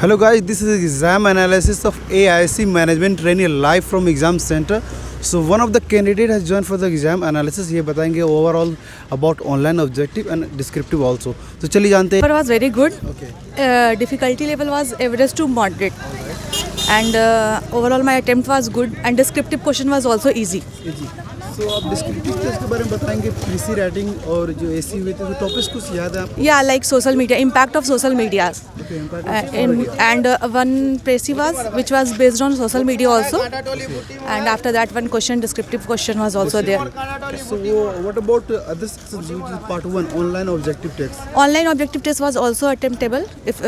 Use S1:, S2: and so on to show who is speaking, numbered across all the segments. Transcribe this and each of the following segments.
S1: Hello guys, this is exam analysis of AIC Management Trainee live from exam center. So one of the candidate has joined for the exam analysis. ये बताएंगे overall about online objective and descriptive also. तो चलिए जानते हैं.
S2: Paper was very good.
S1: Okay.
S2: Difficulty level was average to moderate, and overall my attempt was good, and descriptive question was also easy.
S1: So आप descriptive test के बारे में बताएंगे. PC rating और जो AC हुए थे तो टॉपिक्स कुछ याद है आपको?
S2: Yeah, like social media, impact of social media.
S1: Okay, impact of social media.
S2: And one précis was which was based on social media also. And after that one question, descriptive question was also there.
S1: So what about other sections which is part 1 online objective text?
S2: Online objective test was also attemptable. If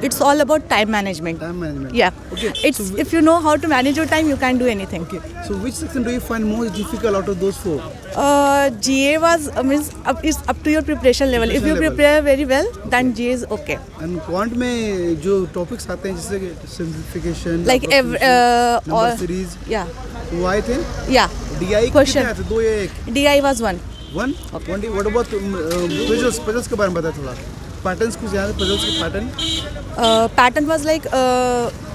S2: it's all about time management.
S1: Time management.
S2: Yeah.
S1: Okay.
S2: It's if you know how to manage your time, you can do anything.
S1: Okay. So which section do you find most difficult out of those 4?
S2: GA was is up to your preparation level. If you prepare very well, then GA is okay.
S1: And quant में जो topics आते हैं जैसे कि simplification,
S2: Like
S1: number series,
S2: yeah,
S1: वो आए थे?
S2: yeah.
S1: DI
S2: Question.
S1: कितने आए थे? 2 या 1?
S2: DI was one.
S1: 1? Okay. What about puzzles के बारे में बताया थोड़ा. Patterns कुछ याद है puzzles के pattern?
S2: Pattern was like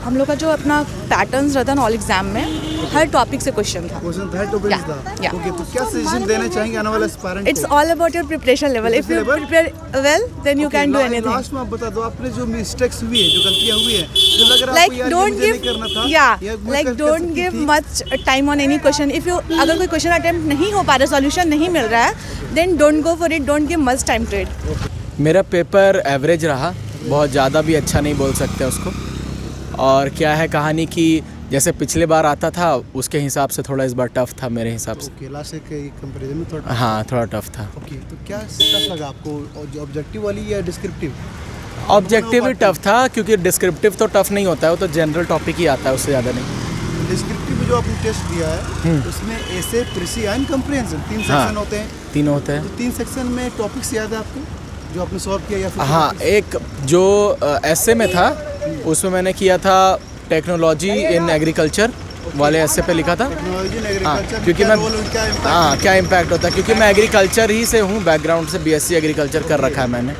S2: हम लोग का जो अपना patterns रहता है ना all exam में हर topic से question था.
S1: Question था topics
S2: Yeah,
S1: था.
S2: yeah.
S1: Okay, तो क्या suggestion देना चाहेंगे आने वाले aspirant
S2: It's
S1: को?
S2: all about your preparation level. If you prepare well, then you can do anything.
S1: Last में आप बता दो आपने जो mistakes हुई है जो गलतियाँ हुई है जो लग रहा है
S2: Like
S1: आपको यार ये
S2: don't
S1: मुझे
S2: give
S1: नहीं करना था
S2: yeah
S1: या मैं
S2: like
S1: कर
S2: don't
S1: सकती
S2: give
S1: थी.
S2: much time on any question. If you अगर कोई question attempt नहीं हो पा रहा solution नहीं मिल रहा है then don't go for it. Don't give much time to it.
S3: मेरा पेपर एवरेज रहा, बहुत ज़्यादा भी अच्छा नहीं बोल सकते उसको। और क्या है कहानी कि जैसे पिछले बार आता था उसके हिसाब से थोड़ा इस बार टफ़ था मेरे हिसाब से।
S1: ओके लास्ट के कंपैरिजन में थोड़ा
S3: हाँ थोड़ा टफ़ था।
S1: ओके तो क्या टफ लगा आपको जो ऑब्जेक्टिव वाली या डिस्क्रिप्टिव?
S3: ऑब्जेक्टिव भी टफ़ था क्योंकि डिस्क्रिप्टिव तो टफ़ नहीं होता है, वो तो जनरल टॉपिक ही आता है, उससे ज़्यादा नहीं।
S1: डिस्क्रिप्टिव जो आपने टेस्ट दिया है उसमें ऐसे प्रेसी एंड कंप्रिहेंशन 3 सेक्शन होते हैं।
S3: तीनों होते हैं।
S1: तो 3 सेक्शन में टॉपिक्स याद है आपको जो आपने सॉल्व किया या फिर?
S3: हाँ, एक जो एसए में था उसमें मैंने किया था टेक्नोलॉजी इन एग्रीकल्चर वाले एसए पे लिखा था।
S1: टेक्नोलॉजी इन
S3: हाँ,
S1: एग्रीकल्चर
S3: क्योंकि मैं क्या इम्पैक्ट होता है क्योंकि मैं एग्रीकल्चर ही से हूँ, बैकग्राउंड से बीएससी एग्रीकल्चर कर रखा है मैंने,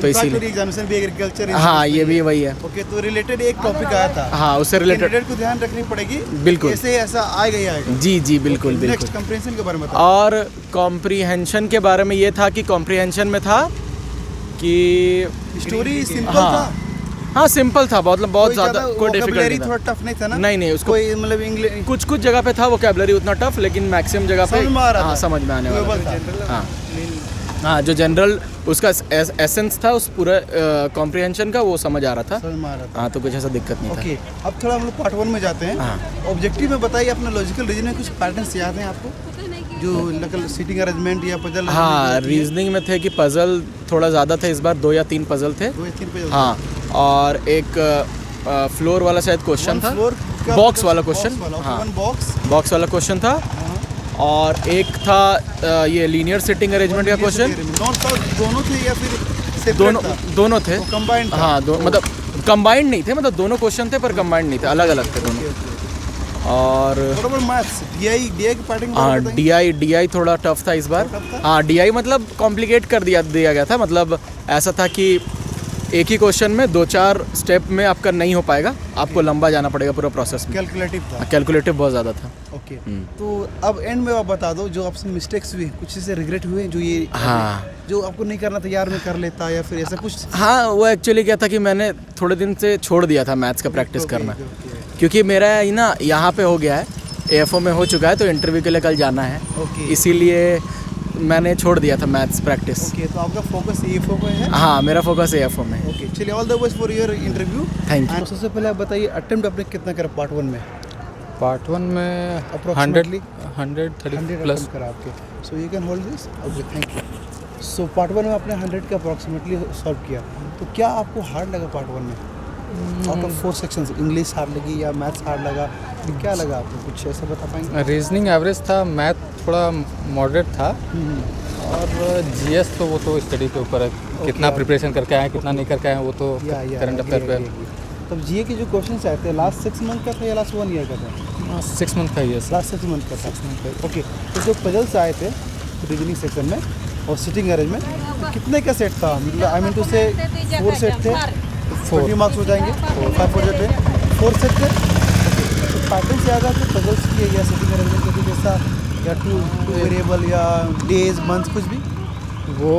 S3: तो इसीलिए
S1: एग्जामिनेशन भी एग्रीकल्चर।
S3: हाँ ये भी वही है।
S1: ओके तो रिलेटेड एक टॉपिक आया था।
S3: हाँ उससे रिलेटेड
S1: कैंडिडेट को ध्यान रखनी पड़ेगी।
S3: बिल्कुल।
S1: ऐसे ऐसा आएगा ही आएगा।
S3: जी जी बिल्कुल बिल्कुल।
S1: नेक्स्ट कंप्रीहेंशन के बारे में बताओ।
S3: और कॉम्प्रीहेंशन के बारे में ये था कि कॉम्प्रीहेंशन में था कि
S1: स्टोरी सिंपल
S3: हाँ,
S1: था।
S3: हाँ सिंपल था, बहुत ज़्यादा कोई डिफिकल्ट नहीं
S1: थोड़ा
S3: था।
S1: टफ नहीं था ना?
S3: नहीं उसको
S1: कोई मतलब इंग्लिश
S3: कुछ जगह पे था वोकैबुलरी उतना टफ, लेकिन मैक्सिमम जगह पे
S1: समझ में आ रहा था।
S3: हाँ समझ में आने वाला था।
S1: था।
S3: हाँ हाँ जो जनरल उसका एसेंस था उस पूरा कॉम्प्रीहेंशन का वो समझ आ रहा था।
S1: समझ में आ रहा था।
S3: हाँ तो कुछ ऐसा दिक्कत नहीं था।
S1: ओके अब थोड़ा हम लोग पार्ट 1 में जाते हैं।
S3: हाँ।
S1: ऑब्जेक्टिव में बताइए अपना लॉजिकल रीजनिंग में कुछ पैटर्न्स याद हैं आपको जो लकल सीटिंग अरेंजमेंट या पजल?
S3: हाँ रीजनिंग में थे कि पजल थोड़ा ज़्यादा थे इस बार, 2 या 3 पजल थे।
S1: 2 या 3 पजल।
S3: हाँ और एक फ्लोर वाला शायद क्वेश्चन था, बॉक्स वाला क्वेश्चन। हाँ बॉक्स वाला क्वेश्चन था और एक था ये लीनियर सिटिंग अरेंजमेंट का क्वेश्चन।
S1: दोनों थे या फिर
S3: दोनों थे
S1: कंबाइंड?
S3: हाँ मतलब कंबाइंड नहीं थे, मतलब दोनों क्वेश्चन थे पर कंबाइंड नहीं थे, अलग अलग थे दोनों। और
S1: DI के पार्टिंग?
S3: हाँ DI थोड़ा टफ था इस बार। हाँ DI मतलब कॉम्प्लिकेट कर दिया गया था, मतलब ऐसा था कि एक ही क्वेश्चन में 2-4 स्टेप में आपका नहीं हो पाएगा, आपको लंबा जाना पड़ेगा पूरा प्रोसेस में।
S1: कैलकुलेटिव था?
S3: कैलकुलेटिव बहुत ज़्यादा था।
S1: ओके तो अब एंड में आप बता दो जो आपसे मिस्टेक्स हुए, कुछ से रिग्रेट हुए जो ये
S3: हाँ
S1: जो आपको नहीं करना था यार मैं कर लेता या फिर ऐसा कुछ?
S3: हाँ वो एक्चुअली क्या था कि मैंने थोड़े दिन से छोड़ दिया था मैथ्स का प्रैक्टिस करना, क्योंकि मेरा ना यहाँ पे हो गया है, AFO में हो चुका है, तो इंटरव्यू के लिए कल जाना है, इसीलिए मैंने छोड़ दिया था मैथ्स प्रैक्टिस।
S1: ओके तो आपका फोकस AFO पे है?
S3: हाँ मेरा फोकस AFO में।
S1: ओके चलिए all the best for your interview.
S3: Thank you.
S1: सबसे पहले आप बताइए अटेम्प्ट आपने कितना करा पार्ट 1 में?
S4: पार्ट 1 में
S1: अप्रोक्सीमेटली
S4: 130 प्लस
S1: करा आपके। So you can hold this. Okay thank you. So part 1 में आपने 100 का अप्रोक्सीमेटली सॉल्व किया, तो क्या आपको हार्ड लगा पार्ट 1 में? Out of 4 sections English hard लगी या मैथ्स हार्ड लगा, तो क्या लगा आपको, कुछ ऐसा बता पाएंगे?
S4: रीजनिंग एवरेज था, मैथ थोड़ा मॉडरेट था, और GS तो वो तो स्टडी के ऊपर है, कितना प्रिपरेशन करके आए कितना नहीं करके आए वो तो करंट अफेयर पे।
S1: तब GA के जो क्वेश्चंस आए थे लास्ट 6 मंथ का था या लास्ट 1 ईयर का था?
S4: 6 मंथ का ही है।
S1: लास्ट 6 मंथ का था। ओके तो जो पजल्स आए थे रीजनिंग सेक्शन में और सिटिंग अरेंजमेंट, तो कितने का सेट था? मतलब आई मीन टू से 4 सेट थे, 20 मार्क्स हो जाएंगे 5 4 4 सेट है। तो पैटर्न से ज़्यादा तो पजल्स की है या सेटिंग अरेंजमेंट के जैसा या टू वेरिएबल या डेज मंथ्स कुछ भी।
S4: वो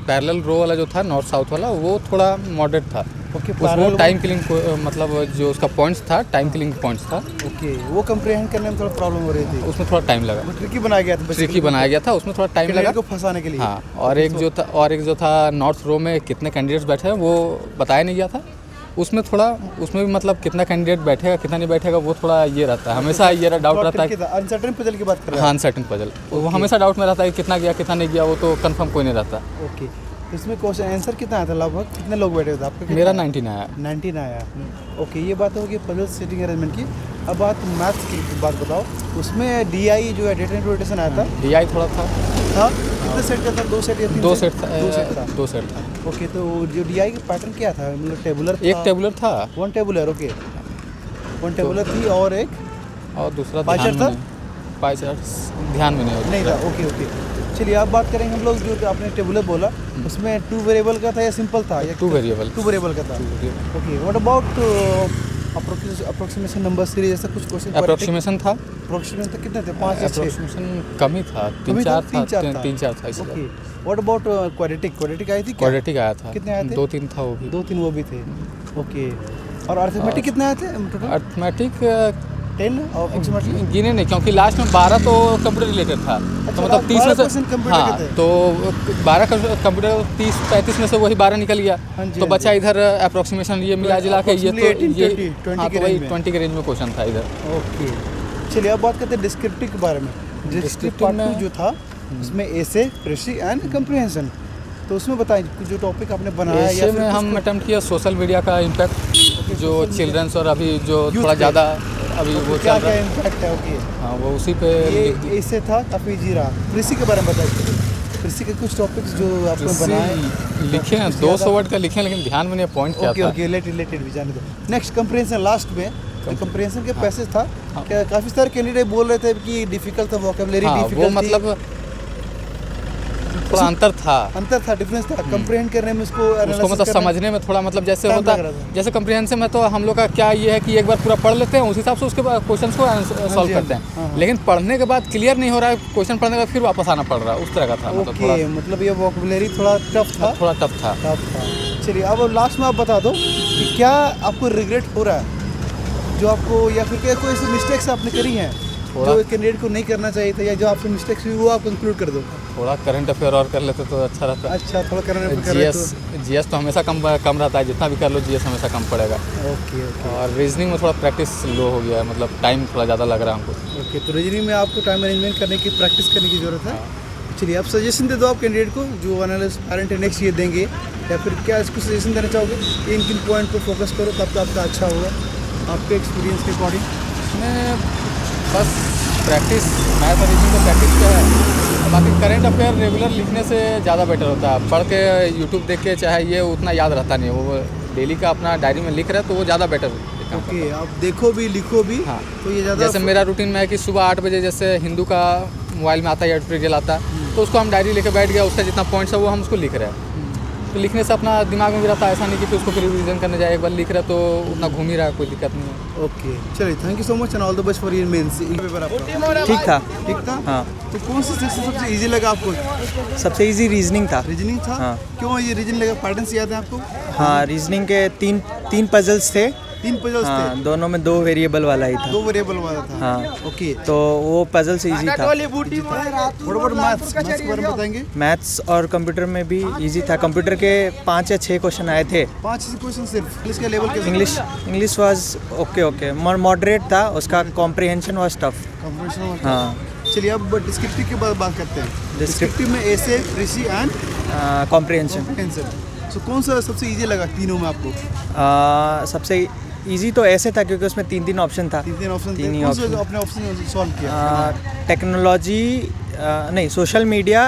S4: पैरेलल रो वाला जो था नॉर्थ साउथ वाला वो थोड़ा मॉडरेट था।
S1: ओके,
S4: उसमें टाइम किलिंग मतलब जो उसका पॉइंट्स था टाइम किलिंग पॉइंट्स था,
S1: ओके, वो कंप्रीहेंड करने में थोड़ा प्रॉब्लम हो रही थी,
S4: उसमें थोड़ा टाइम लगा।
S1: वो ट्रिकी बनाया गया था,
S4: ट्रिकी बनाया गया था, उसमें थोड़ा टाइम लगा
S1: को फंसाने के लिए।
S4: हाँ, और एक जो था नॉर्थ रो में कितने कैंडिडेट्स बैठे हैं वो बताया नहीं गया था। उसमें भी मतलब कितना कैंडिडेट बैठेगा कितना नहीं बैठेगा वो थोड़ा ये रहता है, हमेशा ये डाउट रहता है।
S1: अनसर्टेन पजल की बात कर रहे हैं।
S4: हाँ, अनसर्टेन पजल वो हमेशा डाउट में रहता है कि कितना गया कितना नहीं गया, वो तो कंफर्म कोई नहीं रहता।
S1: ओके, तो इसमें क्वेश्चन आंसर कितना आया था, लगभग कितने लोग बैठे थे आपके?
S4: मेरा 19 आया।
S1: 19 आया। ओके, ये बात होगी पजल सेटिंग अरेंजमेंट की। अब बात मैथ्स की बात बताओ, उसमें डीआई जो है डेटा इंटरप्रिटेशन आया था,
S4: डीआई थोड़ा था।
S1: हाँ, कितने सेट का था? 2 सेट या 3
S4: दो सेट था।
S1: 2 सेट था। ओके, तो जो डीआई का पैटर्न क्या था, मतलब टेबुलर था?
S4: एक टेबुलर था,
S1: 1 टेबुलर। ओके, 1 टेबुलर थी और एक
S4: और दूसरा
S1: पाई चार्ट था?
S4: पाई चार्ट ध्यान में नहीं
S1: था। ओके ओके, चलिए आप बात करेंगे हम लोग जो आपने टेबुलर बोला उसमें 2 वेरिएबल का था या सिंपल था? या
S4: 2 वेरिएबल।
S1: 2 वेरिएबल का था। Okay, what about approximation number series ऐसा कुछ क्वेश्चन?
S4: अप्रोक्सीमेशन था।
S1: अप्रोक्सीमेशन कितने थे? 5 या 6?
S4: अप्रोक्सीमेशन कम ही था, 3-4 था इसलिए।
S1: ओके, व्हाट अबाउट क्वाड्रेटिक आई थी क्या?
S4: क्वाड्रेटिक आया था।
S1: कितने आए थे?
S4: 2-3 था वो भी।
S1: 2-3 वो भी थे। ओके, और अर्थमेटिक कितने आए थे टोटल?
S4: अर्थमेटिक
S1: 10 और अप्रोक्सीमेटली
S4: गिने नहीं, क्योंकि लास्ट में 12 तो कंप्यूटर रिलेटेड था। तो मतलब 30 में से हाँ, तो 12 कंप्यूटर 30-35 में से वही 12 निकल गया। तो बचा इधर अप्रोक्सीमेशन ये मिला जुला के ये तो हाँ, तो वही 20 के रेंज में क्वेश्चन था इधर।
S1: ओके, चलिए अब बात करते हैं डिस्क्रिप्टिव के बारे में। डिस्क्रिप्टिव पार्ट 2 जो था उसमें एसे, प्रेसी एंड कंप्रीहेंशन, तो उसमें बताएं जो टॉपिक आपने बनाया।
S4: ऐसे में हम अटेम्प्ट किया सोशल मीडिया का इम्पैक्ट जो चिल्ड्रंस और अभी जो थोड़ा ज़्यादा अभी वो
S1: क्या
S4: चल रहा है।
S1: इम्पैक्ट है? ओके,
S4: हाँ, वो उसी पे
S1: ये इससे था काफ़ी इजी रहा। प्रेसी के बारे में बताइए, प्रेसी के कुछ टॉपिक्स जो आपने बनाए।
S4: लिखे हैं 200 वर्ड का लिखे हैं, लेकिन ध्यान में नहीं पॉइंट क्या था।
S1: ओके, रिलेटेड भी जाने दो। नेक्स्ट कंप्रीहेंशन, लास्ट में जो कंप्रीहेंशन के पैसेज था, काफ़ी सारे कैंडिडेट बोल रहे थे कि डिफिकल्ट था, वोकैबुलरी डिफिकल्ट,
S4: वो मतलब थोड़ा अंतर था,
S1: डिफरेंस था कंप्रीहेंड करने में, उसको
S4: मतलब समझने में थोड़ा मतलब जैसे होता है, जैसे कंप्रीहेंशन में तो हम लोग का क्या ये है कि एक बार पूरा पढ़ लेते हैं, उस हिसाब से उसके बाद क्वेश्चन को सॉल्व करते हैं। लेकिन पढ़ने के बाद क्लियर नहीं हो रहा है, क्वेश्चन पढ़ने के बाद फिर वापस आना पड़ रहा है, उस तरह का था।
S1: मतलब ये वोकैबुलरी थोड़ा टफ था। चलिए अब लास्ट में आप बता दो कि क्या आपको रिग्रेट हो रहा है जो आपको, या फिर कोई ऐसी मिस्टेक्स आपने करी हैं जो कैंडिडेट को नहीं करना चाहिए था, या जो आपसे मिस्टेक्स हुई वो आप कंक्लूड कर दो? थोड़ा
S4: करंट अफेयर और कर लेते तो अच्छा रहता।
S1: अच्छा, थोड़ा करंट अफेयर।
S4: जीएस तो हमेशा कम रहता है, जितना भी कर लो जीएस हमेशा कम पड़ेगा।
S1: ओके,
S4: और रीजनिंग में थोड़ा प्रैक्टिस लो हो गया है, मतलब टाइम थोड़ा ज़्यादा लग रहा है हमको।
S1: ओके, तो रीजनिंग में आपको टाइम मैनेजमेंट करने की, प्रैक्टिस करने की ज़रूरत है। चलिए आप सजेशन दे दो आप कैंडिडेट को जो एनालिस्ट पेरेंट नेक्स्ट ईयर देंगे, या फिर क्या इसको सजेशन देना चाहोगे? किन किन पॉइंट पर फोकस करो तब तो आपका अच्छा होगा आपके एक्सपीरियंस के अकॉर्डिंग?
S4: इसमें बस प्रैक्टिस, मैथ और रीजनिंग का प्रैक्टिस क्या है, बाकी करंट अफेयर रेगुलर लिखने से ज़्यादा बेटर होता है। पढ़ के यूट्यूब देख के चाहे ये उतना याद रहता नहीं है, वो डेली का अपना डायरी में लिख रहे हैं तो वो ज़्यादा बेटर है।
S1: ओके, आप देखो भी लिखो भी।
S4: हाँ,
S1: तो ये ज़्यादा
S4: जैसे मेरा रूटीन में है कि सुबह 8 बजे जैसे हिंदू का मोबाइल में आता है एडिटोरियल आता है, तो उसको हम डायरी लेके बैठ गया, उसका जितना पॉइंट्स है वो हम उसको लिख रहे हैं। तो लिखने से अपना दिमाग में भी रहता है, ऐसा नहीं कि फिर उसको फिर रिविजन करने जाए, एक बार लिख रहा है तो उतना घूम ही रहा है, कोई दिक्कत नहीं है।
S1: ओके, चलिए thank you so much and all the best for your mains paper. आपका ठीक था? हाँ। तो कौन सा सेक्शन सबसे इजी लगा आपको?
S5: सबसे इजी रीजनिंग था।
S1: रीजनिंग था? हाँ। क्यों ये रीजनिंग लगा? पैटर्न्स याद है आपको?
S5: हाँ, रीजनिंग के तीन पजल्स थे।
S1: 3 पजल्स थे?
S5: दोनों में 2 वेरिएबल वाला ही था।
S1: 2 वेरिएबल वाला था।
S5: हाँ।
S1: ओके,
S5: तो वो पजल से इजी था।
S1: मैथ्स के बारे में बताएंगे?
S5: मैथ्स और कंप्यूटर में भी इजी था। कंप्यूटर के 5 या 6 क्वेश्चन आए थे।
S1: 5 क्वेश्चन सिर्फ? इंग्लिश का लेवल कैसा?
S5: इंग्लिश वाज ओके, मॉडरेट था। उसका कॉम्प्रिहेंशन वाज टफ। हाँ।
S1: चलिए अब डिस्क्रिप्टिव की बात करते हैं। डिस्क्रिप्टिव में एसे, प्रेसी एंड
S5: कॉम्प्रिहेंशन।
S1: सो कौन सा सबसे इजी लगा तीनों में आपको?
S5: सबसे इजी तो ऐसे था क्योंकि उसमें 3 ऑप्शन था।
S1: 3 ऑप्शन थे।
S5: ही ऑप्शन
S1: अपने ऑप्शन सॉल्व किया?
S5: टेक्नोलॉजी नहीं, सोशल मीडिया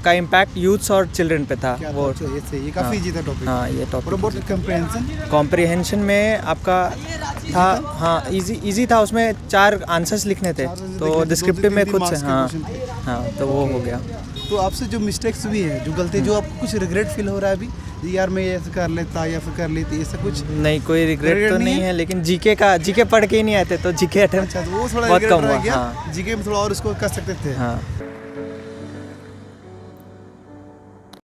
S5: का इम्पैक्ट यूथ्स और चिल्ड्रन पे था। वो
S1: ये काफ़ी इजी था टॉपिक।
S5: हाँ, ये टॉपिक।
S1: कॉम्प्रिहेंशन
S5: में आपका था, हाँ, इजी था। उसमें 4 आंसर्स लिखने थे, तो डिस्क्रिप्टिव में खुद से हाँ, तो वो हो गया।
S1: तो आपसे जो मिस्टेक्स हुई है, जो गलती, जो आपको कुछ रिग्रेट फील हो रहा है अभी, यार मैं ऐसे कर लेता या फिर कर लेती, ऐसा कुछ?
S5: नहीं, कोई रिग्रेट
S1: Regret
S5: तो
S1: नहीं
S5: नहीं
S1: है?
S5: है, लेकिन जीके पढ़ के ही नहीं आते, तो जीके अटेम्प्ट
S1: अच्छा, तो वो थोड़ा
S5: बहुत
S1: regret
S5: कम
S1: रह
S5: हुआ।
S1: गया।
S5: हाँ
S1: जीके में थोड़ा और उसको कर सकते थे।
S5: हाँ